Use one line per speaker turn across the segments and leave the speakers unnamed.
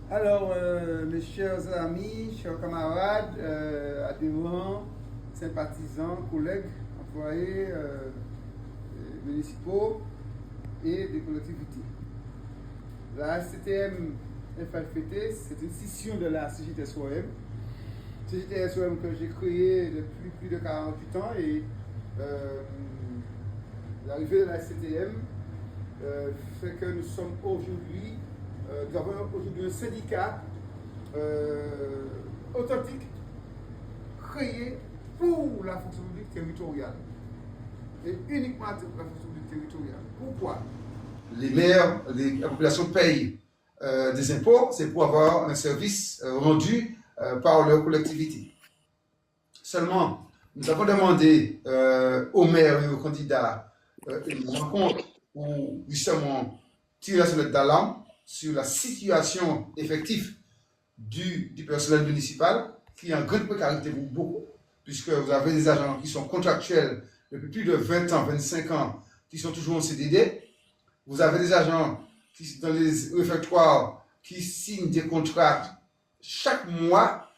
Alors, mes chers amis, chers camarades, adhérents, sympathisants, collègues, employés municipaux et des collectivités. La SCTM FFPT, c'est une scission de la CGTSOM. CGTSOM que j'ai créée depuis plus de 48 ans et l'arrivée de la SCTM fait que nous sommes aujourd'hui, nous avons aujourd'hui un syndicat authentique créé pour la fonction publique territoriale et uniquement pour la fonction publique territoriale. Pourquoi?
Les maires, la population paye des impôts, c'est pour avoir un service rendu par leur collectivité. Seulement, nous avons demandé aux maires et aux candidats une rencontre pour justement tirer la sonnette d'alarme sur la situation effective du personnel municipal, qui est en grande précarité pour beaucoup, puisque vous avez des agents qui sont contractuels depuis plus de 20 ans, 25 ans, qui sont toujours en CDD. Vous avez des agents qui, dans les réfectoires qui signent des contrats chaque mois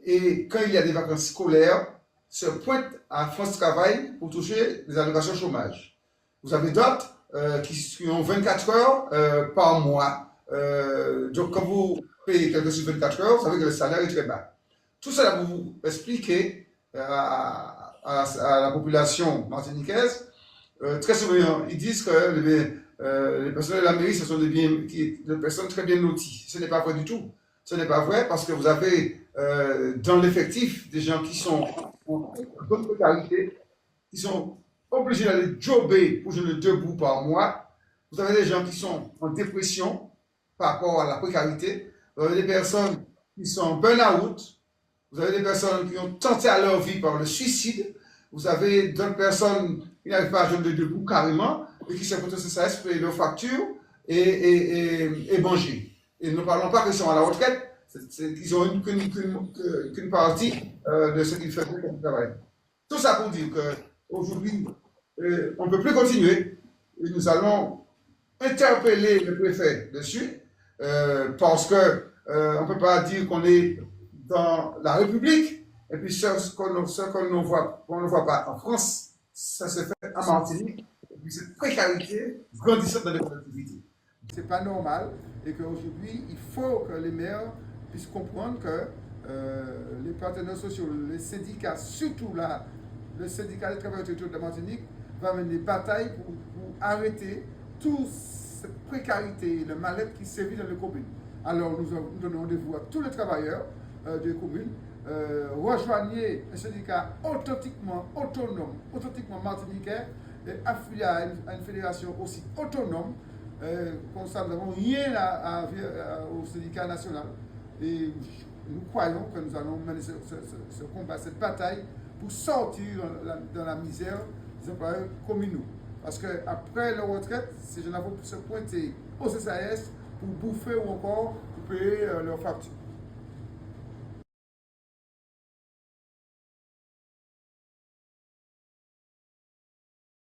et quand il y a des vacances scolaires, se pointent à France Travail pour toucher les allocations chômage. Vous avez d'autres qui ont 24 heures par mois. Donc quand vous payez quelque chose sur 24 heures, vous savez que le salaire est très bas. Tout cela pour vous expliquer à la population martiniquaise. Très souvent, ils disent que les personnes de la mairie, ce sont des personnes très bien loties. Ce n'est pas vrai du tout. Ce n'est pas vrai parce que vous avez dans l'effectif des gens qui sont en bonne précarité, qui sont obligés d'aller jobber pour jouer 2 bouts par mois. Vous avez des gens qui sont en dépression par rapport à la précarité. Vous avez des personnes qui sont en burn-out. Vous avez des personnes qui ont tenté à leur vie par le suicide. Vous avez d'autres personnes qui n'arrivent pas à joindre 2 bouts carrément et qui se retrouvent sur CSS pour payer leurs factures et manger. Et ne parlons pas qu'ils sont à la retraite, qu'ils ont qu'une partie de ce qu'ils font comme travail. Tout ça pour dire qu'aujourd'hui, on ne peut plus continuer. Et nous allons interpeller le préfet dessus, parce qu'on ne peut pas dire qu'on est dans la République, et puis ce qu'on ne voit pas en France, ça se fait en Martinique, et puis cette précarité grandissante dans les collectivités.
C'est pas normal et qu'aujourd'hui, il faut que les maires puissent comprendre que les partenaires sociaux, les syndicats, surtout là, le syndicat des travailleurs territoriaux de la Martinique, va mener des batailles pour arrêter toute cette précarité, le mal-être qui sévit dans les communes. Alors nous donnons rendez-vous à tous les travailleurs des communes. Rejoignez un syndicat authentiquement autonome, authentiquement martiniquais, et affilié à une fédération aussi autonome. Comme ça, nous n'avons rien au syndicat national. Et nous croyons que nous allons mener ce combat, cette bataille, pour sortir dans la misère des employeurs communaux. Parce qu'après leur retraite, ces gens-là vont se pointer au CSAS pour bouffer ou encore pour payer leurs factures.